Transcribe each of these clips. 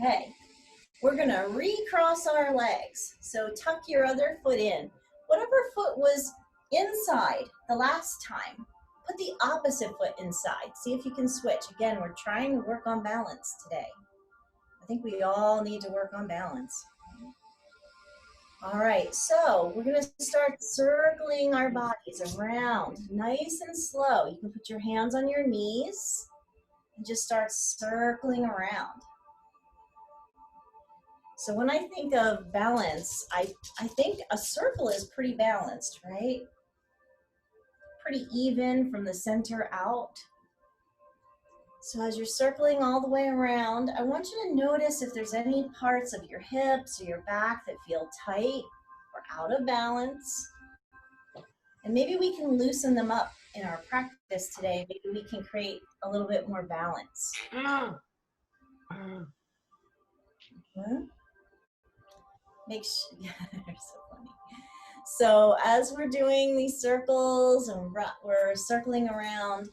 Okay, we're gonna recross our legs. So tuck your other foot in. Whatever foot was inside the last time, put the opposite foot inside. See if you can switch. Again, we're trying to work on balance today. I think we all need to work on balance. All right, so we're gonna start circling our bodies around, nice and slow. You can put your hands on your knees and just start circling around. So when I think of balance, I think a circle is pretty balanced, right? Pretty even from the center out. So as you're circling all the way around, I want you to notice if there's any parts of your hips or your back that feel tight or out of balance. And maybe we can loosen them up in our practice today. Maybe we can create a little bit more balance. Make sure, you're so funny. So as we're doing these circles and we're circling around,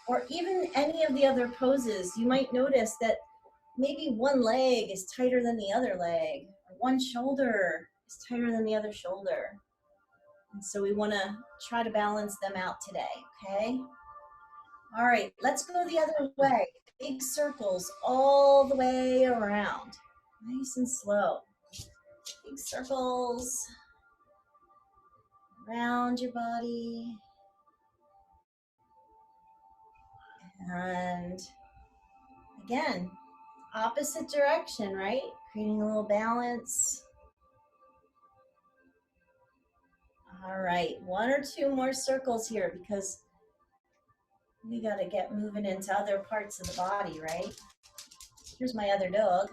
or even any of the other poses, you might notice that maybe one leg is tighter than the other leg, or one shoulder is tighter than the other shoulder. And so we want to try to balance them out today, okay? All right, let's go the other way. Big circles all the way around, nice and slow. Big circles around your body. And again, opposite direction, right? Creating a little balance. All right, one or two more circles here because we got to get moving into other parts of the body, right? Here's my other dog.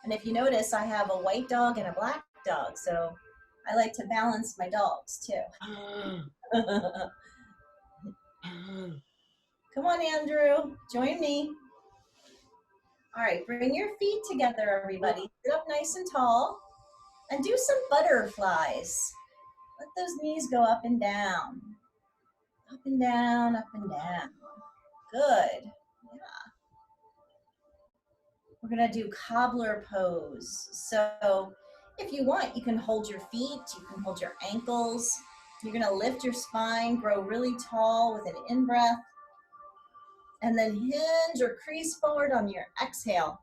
And if you notice, I have a white dog and a black dog, so I like to balance my dogs too. Come on, Andrew, join me. All right, bring your feet together, everybody. Sit up nice and tall and do some butterflies. Let those knees go up and down. Up and down, up and down. Good, yeah. We're gonna do Cobbler Pose. So if you want, you can hold your feet, you can hold your ankles. You're gonna lift your spine, grow really tall with an in-breath, and then hinge or crease forward on your exhale.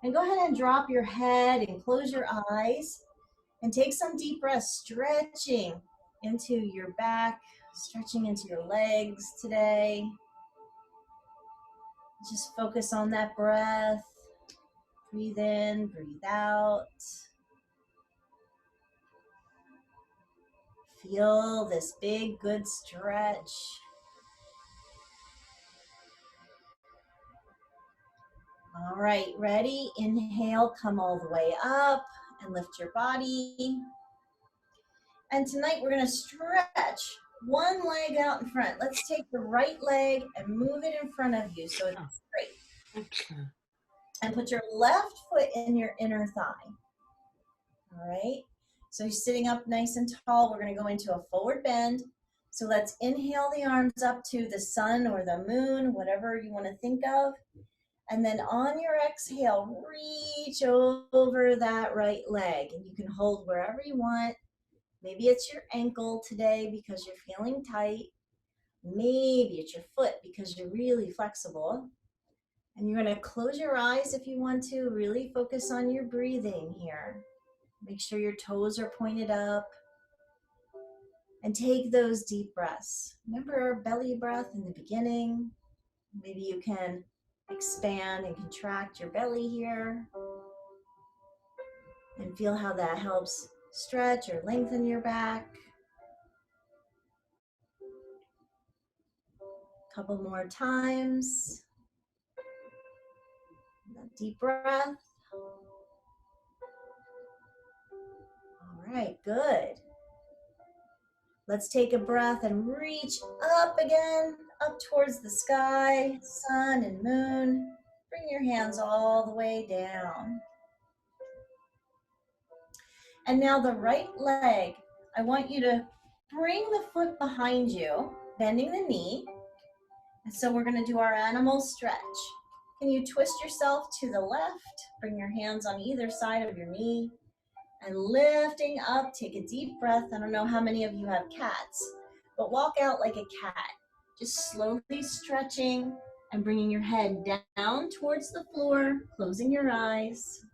And go ahead and drop your head and close your eyes and take some deep breaths, stretching into your back, stretching into your legs today. Just focus on that breath. Breathe in, breathe out. Feel this big, good stretch. All right, ready? Inhale, come all the way up and lift your body. And tonight we're gonna stretch one leg out in front. Let's take the right leg and move it in front of you so it's straight. And put your left foot in your inner thigh. All right, so you're sitting up nice and tall. We're gonna go into a forward bend. So let's inhale the arms up to the sun or the moon, whatever you wanna think of. And then on your exhale, reach over that right leg. And you can hold wherever you want. Maybe it's your ankle today because you're feeling tight. Maybe it's your foot because you're really flexible. And you're gonna close your eyes if you want to. Really focus on your breathing here. Make sure your toes are pointed up. And take those deep breaths. Remember belly breath in the beginning. Maybe you can expand and contract your belly here. And feel how that helps stretch or lengthen your back. A couple more times. Deep breath. All right, good. Let's take a breath and reach up again, up towards the sky, sun and moon. Bring your hands all the way down. And now the right leg, I want you to bring the foot behind you, bending the knee, And so we're going to do our animal stretch. Can you twist yourself to the left? Bring your hands on either side of your knee. And lifting up, take a deep breath. I don't know how many of you have cats, but walk out like a cat. Just slowly stretching and bringing your head down towards the floor, closing your eyes.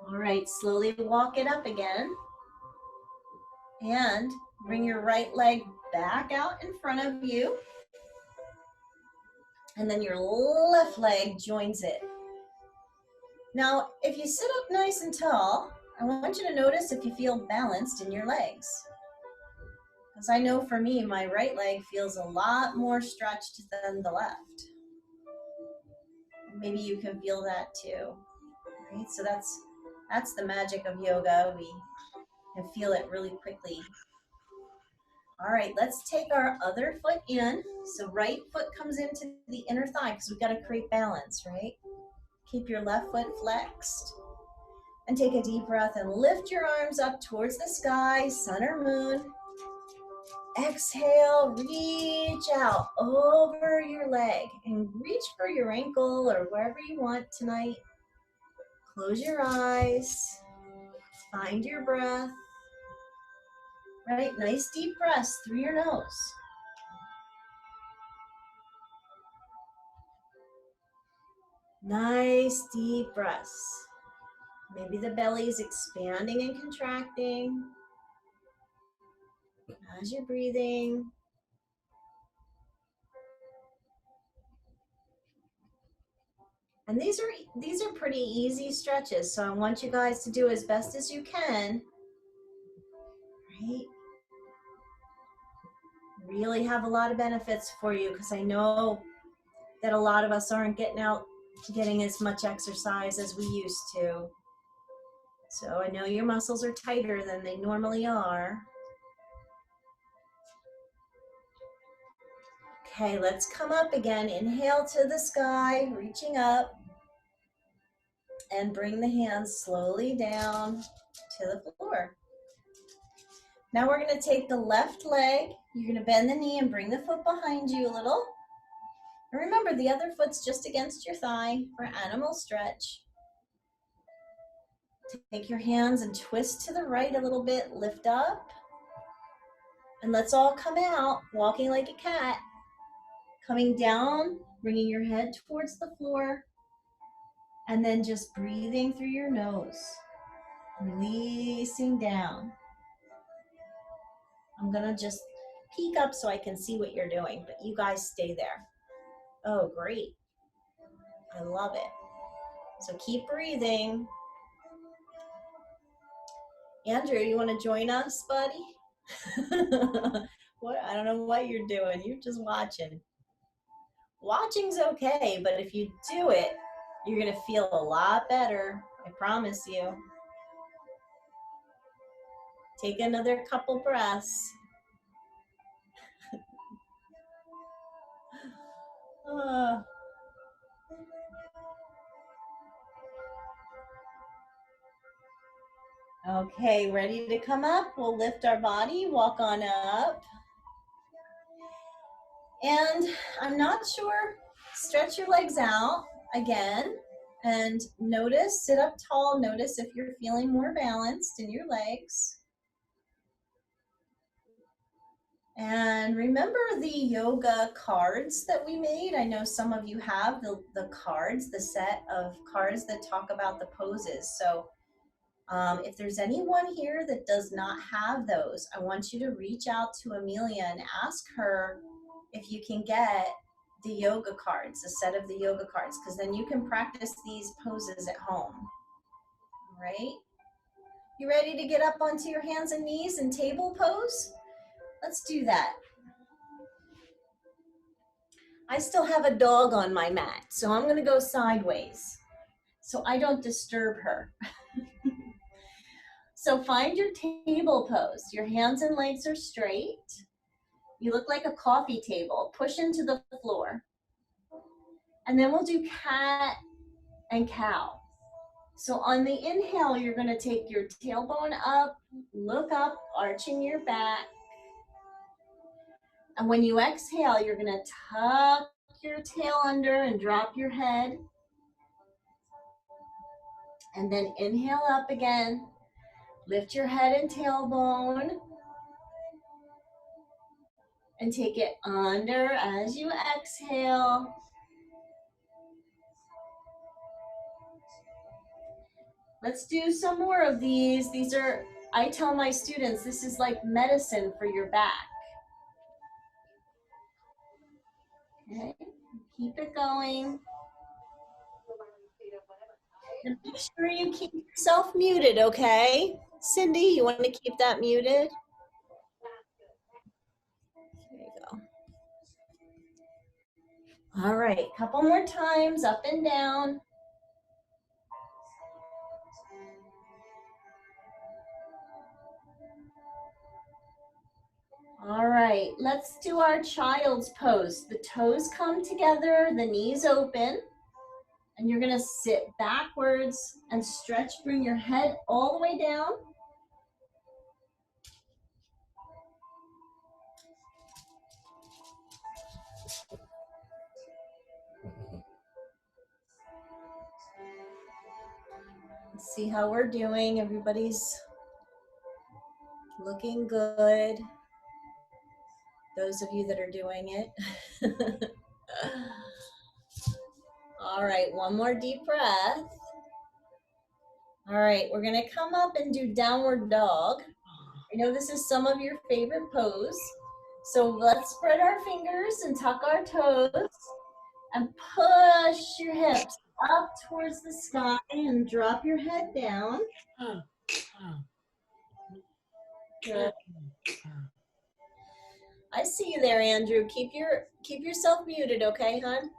All right, slowly walk it up again. And bring your right leg back out in front of you. And then your left leg joins it. Now, if you sit up nice and tall, I want you to notice if you feel balanced in your legs. Because I know for me, my right leg feels a lot more stretched than the left. Maybe you can feel that too, right? So that's the magic of yoga. We can feel it really quickly. All right, let's take our other foot in. So right foot comes into the inner thigh because we've got to create balance, right? Keep your left foot flexed. And take a deep breath and lift your arms up towards the sky, sun or moon. Exhale, reach out over your leg and reach for your ankle or wherever you want tonight. Close your eyes. Find your breath. Right, nice deep breaths through your nose. Nice deep breaths. Maybe the belly is expanding and contracting as you're breathing. And these are pretty easy stretches, so I want you guys to do as best as you can. Right? Really have a lot of benefits for you because I know that a lot of us aren't getting as much exercise as we used to. So I know your muscles are tighter than they normally are. Okay, let's come up again. Inhale to the sky, reaching up. And bring the hands slowly down to the floor. Now we're going to take the left leg. You're going to bend the knee and bring the foot behind you a little. And remember, the other foot's just against your thigh for animal stretch. Take your hands and twist to the right a little bit. Lift up. And let's all come out, walking like a cat. Coming down, bringing your head towards the floor. And then just breathing through your nose. Releasing down. I'm going to just peek up so I can see what you're doing, but you guys stay there. Oh, great. I love it. So keep breathing. Andrew, you want to join us, buddy? What? I don't know what you're doing. You're just watching. Watching's okay, but if you do it, you're going to feel a lot better. I promise you. Take another couple breaths. Okay, ready to come up? We'll lift our body, walk on up. And I'm not sure, stretch your legs out again and notice, sit up tall, notice if you're feeling more balanced in your legs. And remember the yoga cards that we made? I know some of you have the cards, the set of cards that talk about the poses. So if there's anyone here that does not have those, I want you to reach out to Amelia and ask her if you can get the yoga cards, a set of the yoga cards, because then you can practice these poses at home, all right? You ready to get up onto your hands and knees in table pose? Let's do that. I still have a dog on my mat, so I'm gonna go sideways. so I don't disturb her. So find your table pose. Your hands and legs are straight. You look like a coffee table. Push into the floor. And then we'll do cat and cow. So on the inhale, you're going to take your tailbone up, look up, arching your back. And when you exhale, you're going to tuck your tail under and drop your head. And then inhale up again. Lift your head and tailbone. And take it under as you exhale. Let's do some more of these. These are, I tell my students, this is like medicine for your back. Okay, keep it going. And make sure you keep yourself muted, okay? Cindy, you want to keep that muted? There you go. All right, couple more times, up and down. All right, let's do our child's pose. The toes come together, the knees open. And you're gonna sit backwards and stretch, bring your head all the way down. Let's see how we're doing. Everybody's looking good. Those of you that are doing it. All right, one more deep breath. All right, we're gonna come up and do downward dog. I know this is some of your favorite pose. So let's spread our fingers and tuck our toes and push your hips up towards the sky and drop your head down. Good. I see you there, Andrew. Keep yourself muted, okay, hon?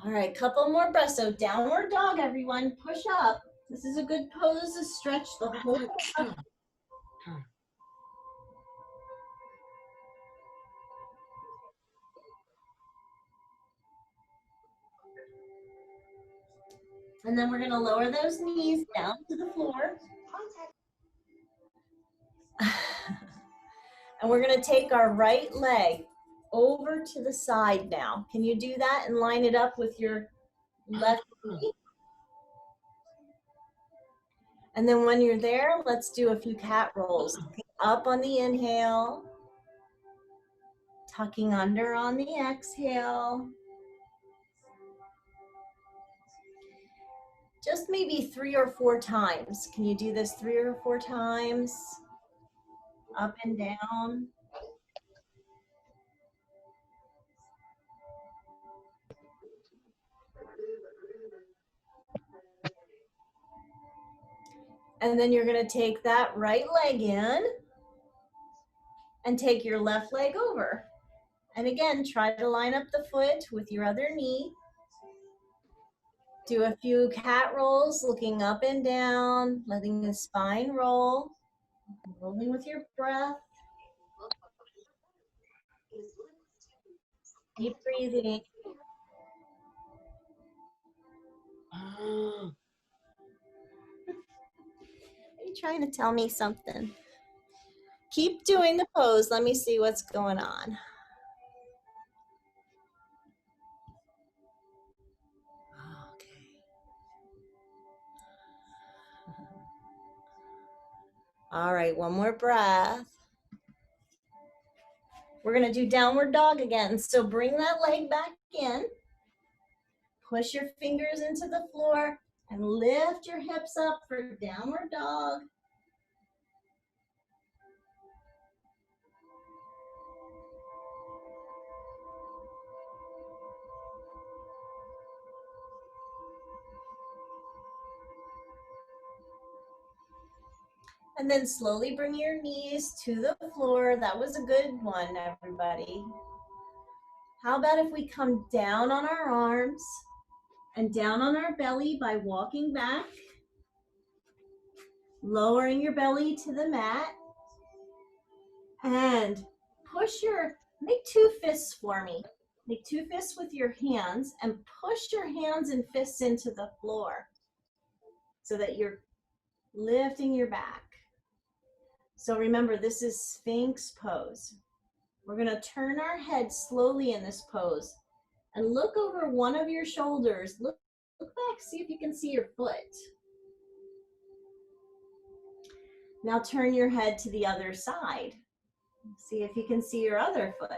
All right, couple more breaths. So downward dog, everyone. Push up. This is a good pose to stretch the whole body. And then we're going to lower those knees down to the floor. And we're going to take our right leg over to the side now. Can you do that and line it up with your left knee? And then when you're there, let's do a few cat rolls. Up on the inhale, tucking under on the exhale. Just maybe 3 or 4 times. Can you do this 3 or 4 times? Up and down. And then you're going to take that right leg in and take your left leg over. And again, try to line up the foot with your other knee. Do a few cat rolls, looking up and down, letting the spine roll, rolling with your breath. Keep breathing. Are you trying to tell me something? Keep doing the pose. Let me see what's going on. Okay. All right, one more breath. We're going to do downward dog again. So bring that leg back in. Push your fingers into the floor and lift your hips up for downward dog. And then slowly bring your knees to the floor. That was a good one, everybody. How about if we come down on our arms and down on our belly by walking back, lowering your belly to the mat, and make two fists for me. Make two fists with your hands and push your hands and fists into the floor so that you're lifting your back. So remember, this is Sphinx Pose. We're going to turn our head slowly in this pose and look over one of your shoulders. Look back, see if you can see your foot. Now turn your head to the other side. See if you can see your other foot.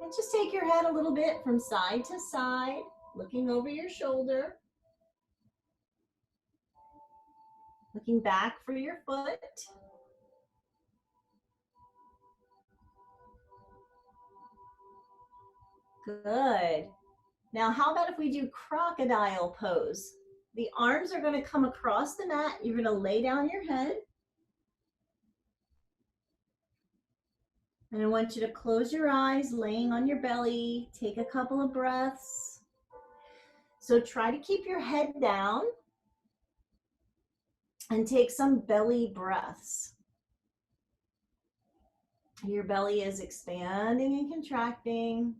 And just take your head a little bit from side to side, looking over your shoulder. Looking back for your foot. Good. Now, how about if we do Crocodile Pose? The arms are going to come across the mat. You're going to lay down your head. And I want you to close your eyes, laying on your belly. Take a couple of breaths. So try to keep your head down and take some belly breaths. Your belly is expanding and contracting.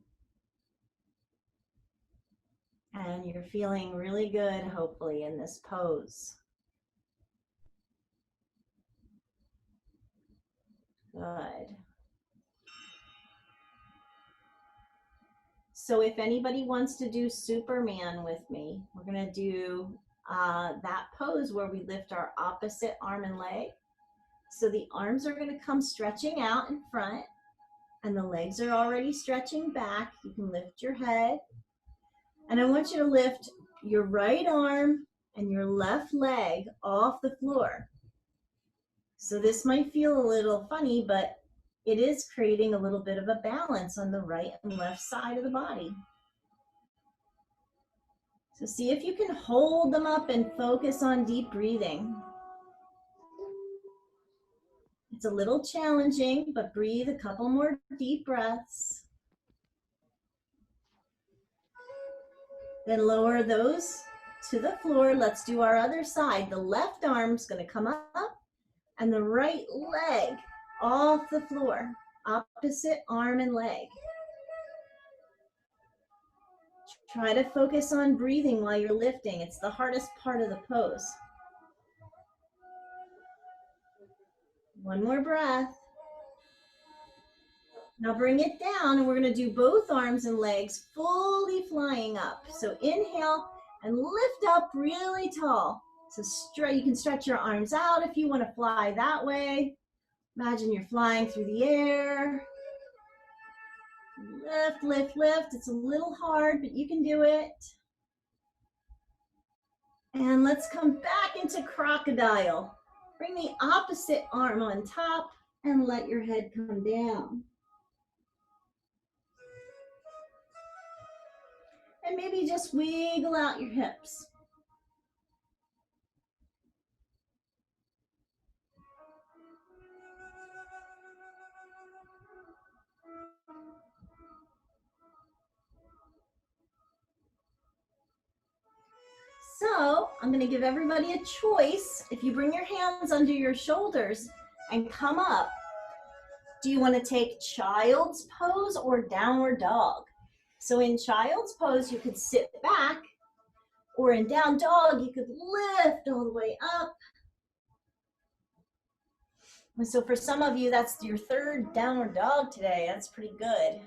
And you're feeling really good, hopefully, in this pose. Good. So if anybody wants to do Superman with me, we're going to do that pose where we lift our opposite arm and leg. So the arms are going to come stretching out in front, and the legs are already stretching back. You can lift your head. And I want you to lift your right arm and your left leg off the floor. So this might feel a little funny, but it is creating a little bit of a balance on the right and left side of the body. So see if you can hold them up and focus on deep breathing. It's a little challenging, but breathe a couple more deep breaths. Then lower those to the floor. Let's do our other side. The left arm's going to come up and the right leg off the floor. Opposite arm and leg. Try to focus on breathing while you're lifting. It's the hardest part of the pose. One more breath. Now bring it down, and we're going to do both arms and legs fully flying up. So inhale and lift up really tall. So you can stretch your arms out if you want to fly that way. Imagine you're flying through the air. Lift, lift, lift. It's a little hard, but you can do it. And let's come back into Crocodile. Bring the opposite arm on top and let your head come down. And maybe just wiggle out your hips. So I'm going to give everybody a choice. If you bring your hands under your shoulders and come up, do you want to take Child's Pose or Downward Dog? So in Child's Pose, you could sit back, or in Down Dog, you could lift all the way up. And so for some of you, that's your third Downward Dog today. That's pretty good.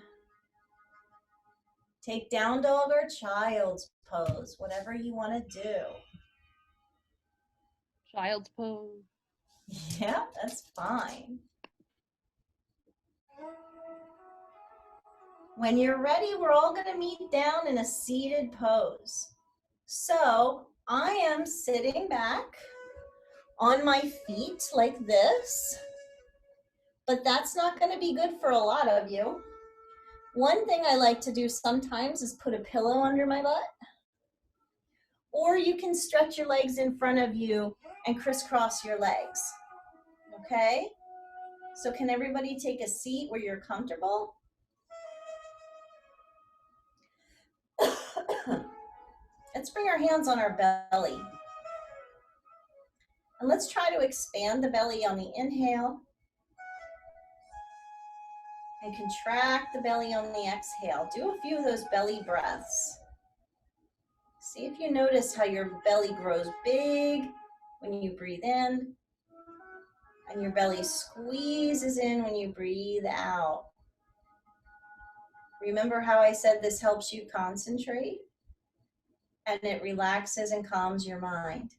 Take Down Dog or Child's Pose, whatever you want to do. Child's Pose. Yeah, that's fine. When you're ready, we're all going to meet down in a seated pose. So I am sitting back on my feet like this, but that's not going to be good for a lot of you. One thing I like to do sometimes is put a pillow under my butt, or you can stretch your legs in front of you and crisscross your legs, okay? So can everybody take a seat where you're comfortable? Let's bring our hands on our belly. And let's try to expand the belly on the inhale and contract the belly on the exhale. Do a few of those belly breaths. See if you notice how your belly grows big when you breathe in, and your belly squeezes in when you breathe out. Remember how I said this helps you concentrate, and it relaxes and calms your mind.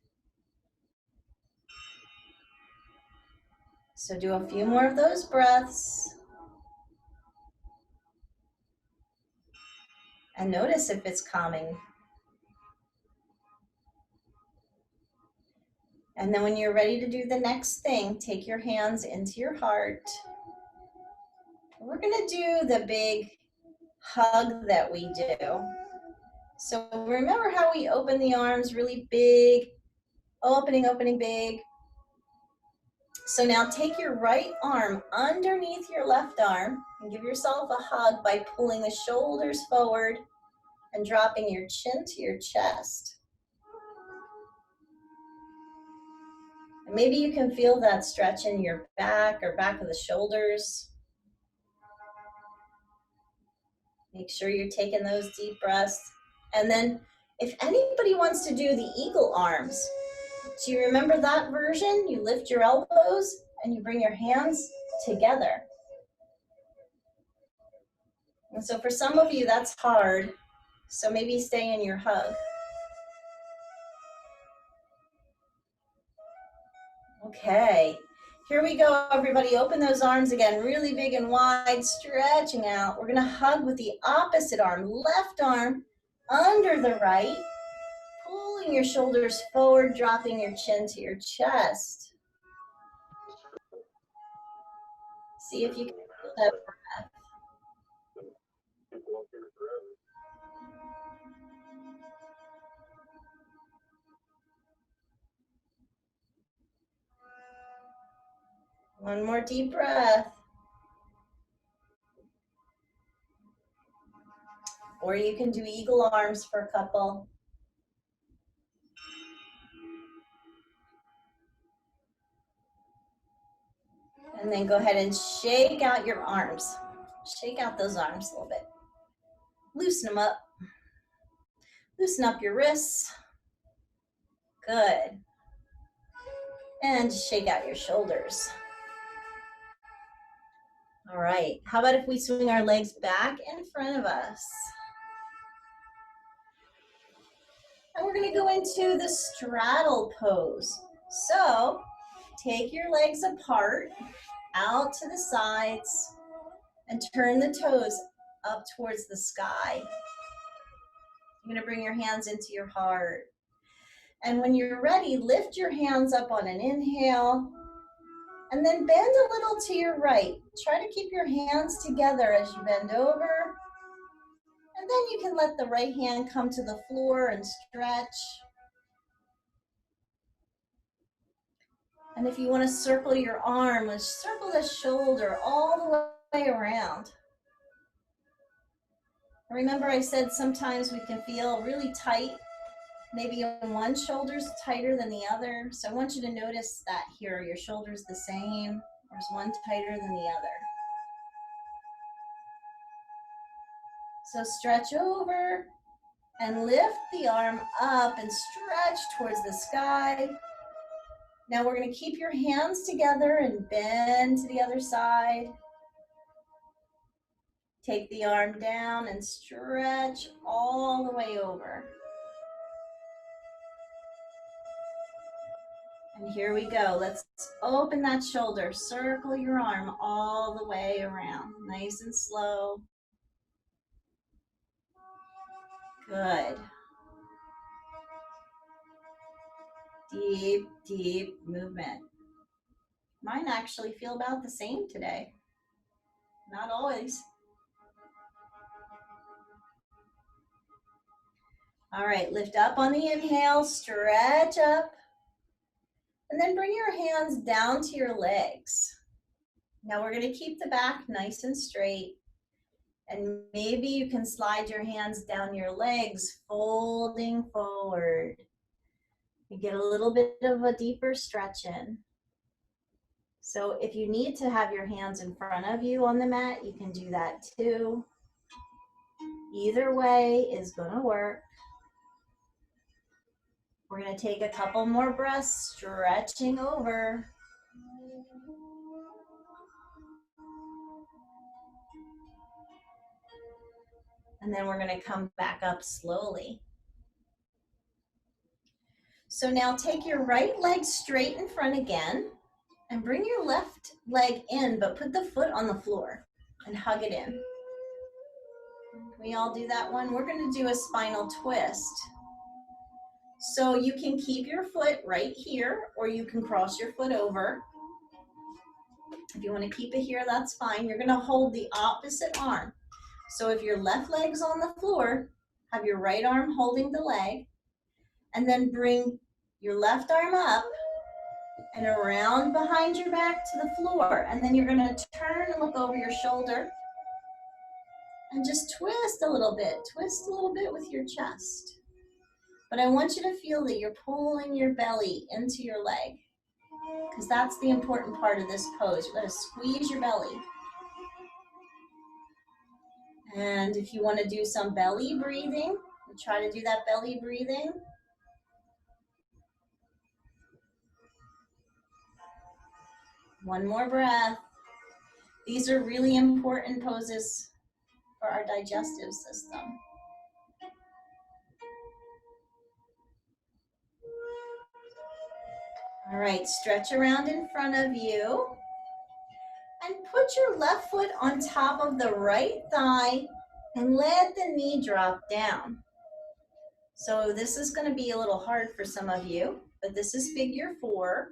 So do a few more of those breaths. And notice if it's calming. And then when you're ready to do the next thing, take your hands into your heart. We're gonna do the big hug that we do. So remember how we open the arms really big, opening, opening big. So now take your right arm underneath your left arm and give yourself a hug by pulling the shoulders forward and dropping your chin to your chest. And maybe you can feel that stretch in your back or back of the shoulders. Make sure you're taking those deep breaths. And then if anybody wants to do the eagle arms, do you remember that version? You lift your elbows and you bring your hands together. And so for some of you, that's hard. So maybe stay in your hug. Okay, here we go, everybody. Open those arms again, really big and wide, stretching out. We're gonna hug with the opposite arm, left arm under the right, pulling your shoulders forward, dropping your chin to your chest. See if you can feel that breath. One more deep breath. Or you can do eagle arms for a couple. And then go ahead and shake out your arms. Shake out those arms a little bit. Loosen them up. Loosen up your wrists. Good. And shake out your shoulders. All right, how about if we swing our legs back in front of us? And we're gonna go into the straddle pose. So take your legs apart, out to the sides, and turn the toes up towards the sky. You're gonna bring your hands into your heart. And when you're ready, lift your hands up on an inhale, and then bend a little to your right. Try to keep your hands together as you bend over. And then you can let the right hand come to the floor and stretch. And if you want to circle your arm, let's circle the shoulder all the way around. Remember I said sometimes we can feel really tight. Maybe one shoulder's tighter than the other. So I want you to notice that here. Your shoulder's the same, or is one tighter than the other? So stretch over and lift the arm up and stretch towards the sky. Now we're going to keep your hands together and bend to the other side. Take the arm down and stretch all the way over. And here we go. Let's open that shoulder. Circle your arm all the way around. Nice and slow. Good. Deep, deep movement. Mine actually feel about the same today. Not always. All right, lift up on the inhale, stretch up. And then bring your hands down to your legs. Now we're going to keep the back nice and straight. And maybe you can slide your hands down your legs, folding forward. You get a little bit of a deeper stretch in. So if you need to have your hands in front of you on the mat, you can do that too. Either way is gonna work. We're gonna take a couple more breaths, stretching over. And then we're gonna come back up slowly. So now take your right leg straight in front again and bring your left leg in, but put the foot on the floor and hug it in. Can we all do that one? We're gonna do a spinal twist. So you can keep your foot right here, or you can cross your foot over. If you wanna keep it here, that's fine. You're gonna hold the opposite arm. So if your left leg's on the floor, have your right arm holding the leg, and then bring your left arm up and around behind your back to the floor. And then you're gonna turn and look over your shoulder and just twist a little bit with your chest. But I want you to feel that you're pulling your belly into your leg, because that's the important part of this pose. You're gonna squeeze your belly. And if you wanna do some belly breathing, try to do that belly breathing. One more breath. These are really important poses for our digestive system. All right, stretch around in front of you and put your left foot on top of the right thigh and let the knee drop down. So this is going to be a little hard for some of you, but this is figure 4.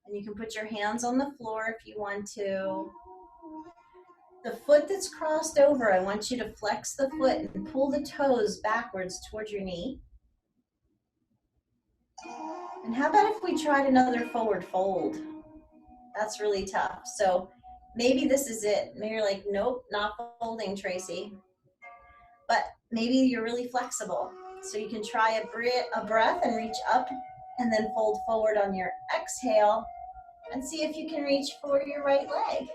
And you can put your hands on the floor if you want to. The foot that's crossed over, I want you to flex the foot and pull the toes backwards towards your knee. And how about if we tried another forward fold? That's really tough. So maybe this is it. Maybe you're like, nope, not folding, Tracy. But maybe you're really flexible. So you can try a breath and reach up and then fold forward on your exhale and see if you can reach for your right leg.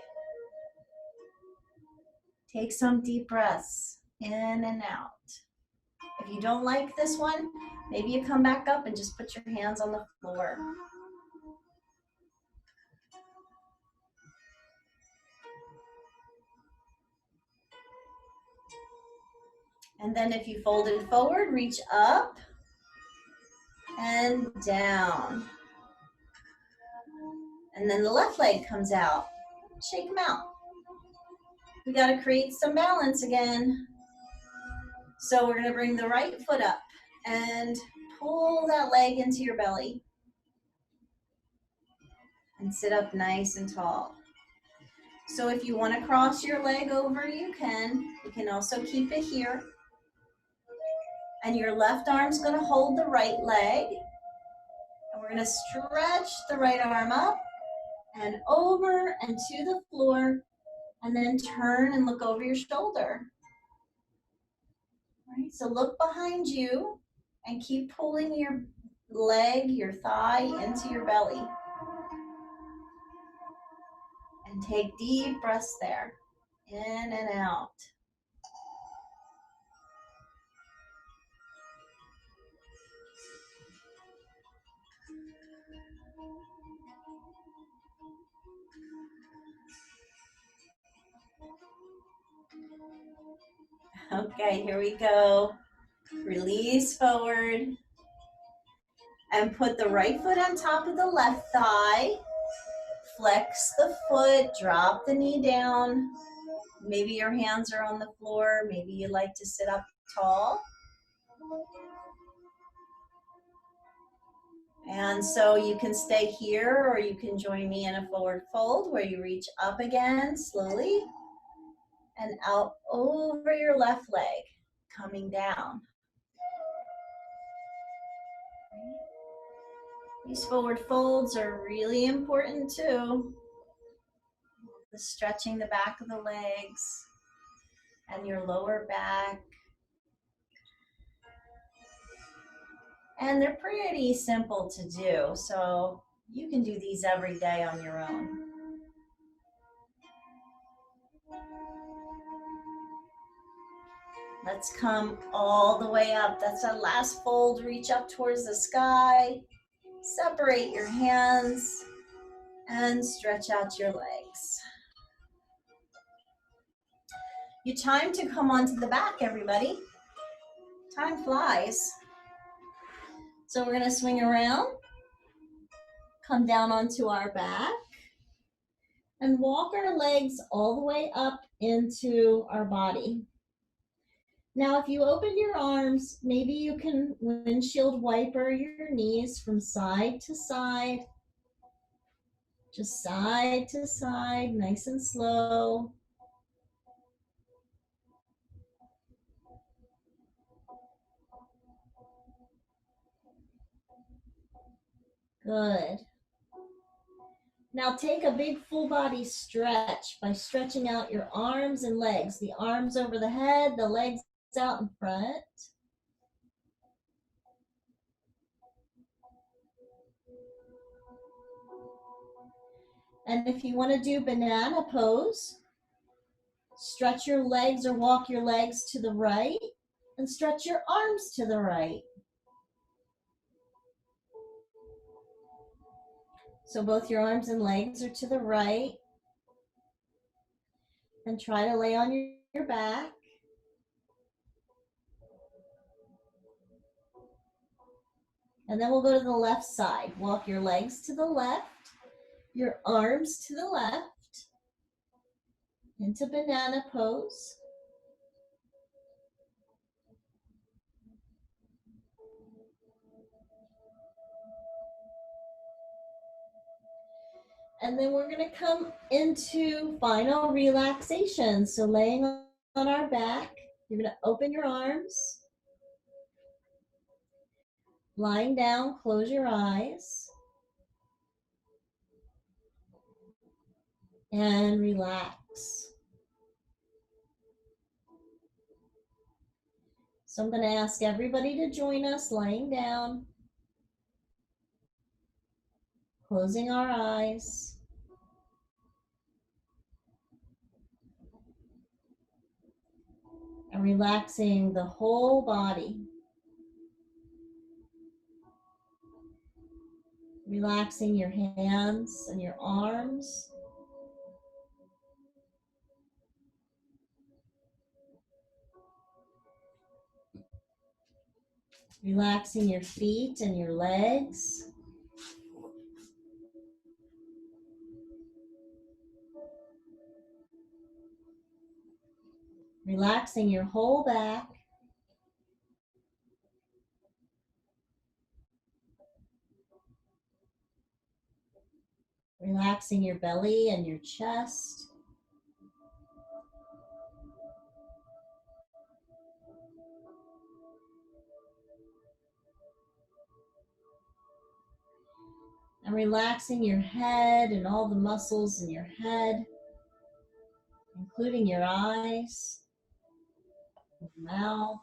Take some deep breaths in and out. If you don't like this one, maybe you come back up and just put your hands on the floor. And then if you folded forward, reach up and down. And then the left leg comes out. Shake them out. We got to create some balance again. So we're going to bring the right foot up and pull that leg into your belly. And sit up nice and tall. So if you want to cross your leg over, you can. You can also keep it here. And your left arm's going to hold the right leg. And we're going to stretch the right arm up and over and to the floor. And then turn and look over your shoulder. All right, so look behind you and keep pulling your leg, your thigh into your belly. And take deep breaths there, in and out. Okay, here we go. Release forward. And put the right foot on top of the left thigh. Flex the foot, drop the knee down. Maybe your hands are on the floor. Maybe you like to sit up tall. And so you can stay here, or you can join me in a forward fold where you reach up again slowly and out over your left leg, coming down. These forward folds are really important too. The stretching the back of the legs. and your lower back. And they're pretty simple to do, so you can do these every day on your own. Let's come all the way up. That's our last fold. Reach up towards the sky. Separate your hands and stretch out your legs. Your time to come onto the back, everybody. Time flies. So we're gonna swing around, come down onto our back, and walk our legs all the way up into our body. Now, if you open your arms, maybe you can windshield wiper your knees from side to side. Just side to side, nice and slow. Good. Now take a big full body stretch by stretching out your arms and legs. The arms over the head, the legs out in front. And if you want to do banana pose, stretch your legs or walk your legs to the right and stretch your arms to the right. So both your arms and legs are to the right. And try to lay on your back. And then we'll go to the left side. Walk your legs to the left, your arms to the left, into banana pose. And then we're going to come into final relaxation. So laying on our back, you're going to open your arms. Lying down, close your eyes. And relax. So I'm going to ask everybody to join us lying down. Closing our eyes. And relaxing the whole body. Relaxing your hands and your arms. Relaxing your feet and your legs. Relaxing your whole back. Relaxing your belly and your chest. And relaxing your head and all the muscles in your head, including your eyes, your mouth.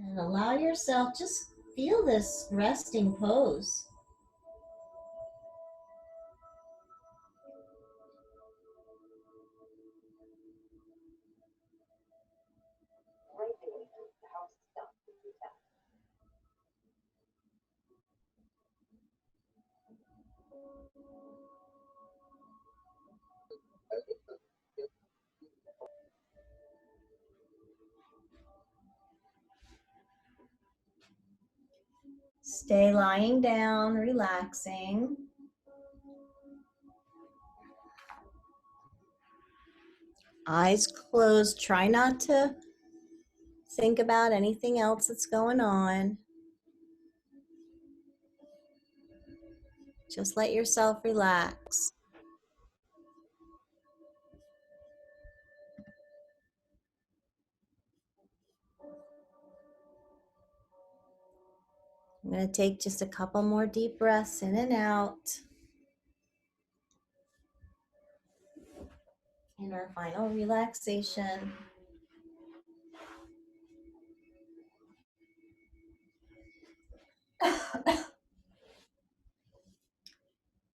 And allow yourself, just feel this resting pose. Stay lying down, relaxing. Eyes closed. Try not to think about anything else that's going on. Just let yourself relax. I'm I'm going to take just a couple more deep breaths in and out. In our final relaxation.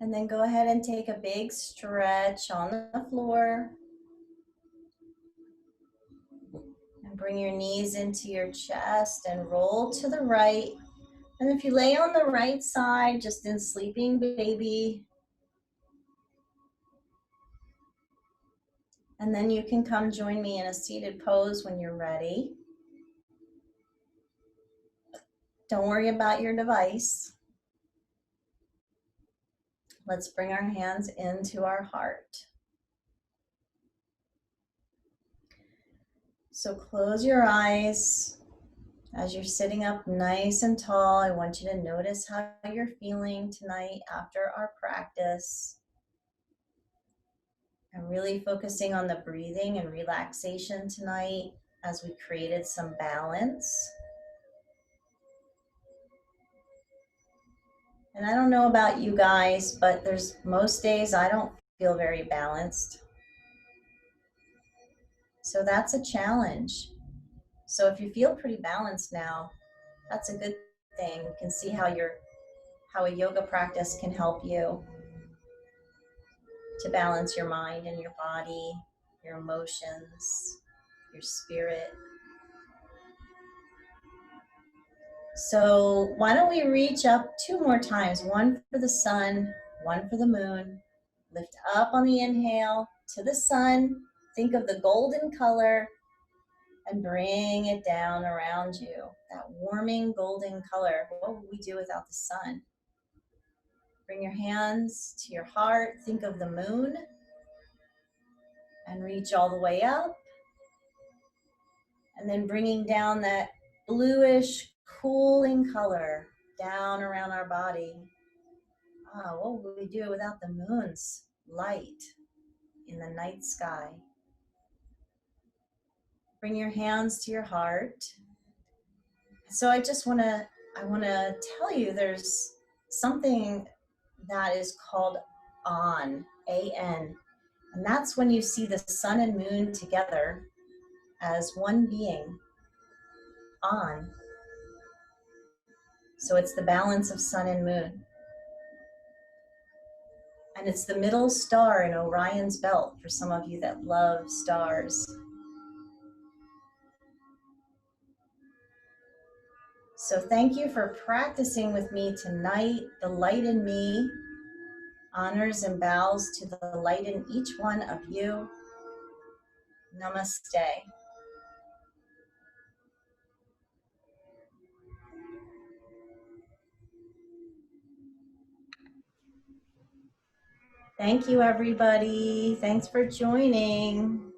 And then go ahead and take a big stretch on the floor. And bring your knees into your chest and roll to the right. And if you lay on the right side, just in sleeping baby. And then you can come join me in a seated pose when you're ready. Don't worry about your device. Let's bring our hands into our heart. So close your eyes. As you're sitting up nice and tall, I want you to notice how you're feeling tonight after our practice. I'm really focusing on the breathing and relaxation tonight as we created some balance. And I don't know about you guys, but there's most days I don't feel very balanced. So that's a challenge. So if you feel pretty balanced now, that's a good thing. You can see how a yoga practice can help you to balance your mind and your body, your emotions, your spirit. So why don't we reach up 2 more times, one for the sun, one for the moon. Lift up on the inhale to the sun. Think of the golden color and bring it down around you. That warming golden color. What would we do without the sun? Bring your hands to your heart. Think of the moon and reach all the way up. And then bringing down that bluish, cooling color down around our body. What would we do without the moon's light in the night sky? Bring your hands to your heart. So I want to tell you there's something that is called on, A-N. And that's when you see the sun and moon together as one being, on. So it's the balance of sun and moon. And it's the middle star in Orion's belt for some of you that love stars. So thank you for practicing with me tonight. The light in me honors and bows to the light in each one of you. Namaste. Thank you, everybody. Thanks for joining.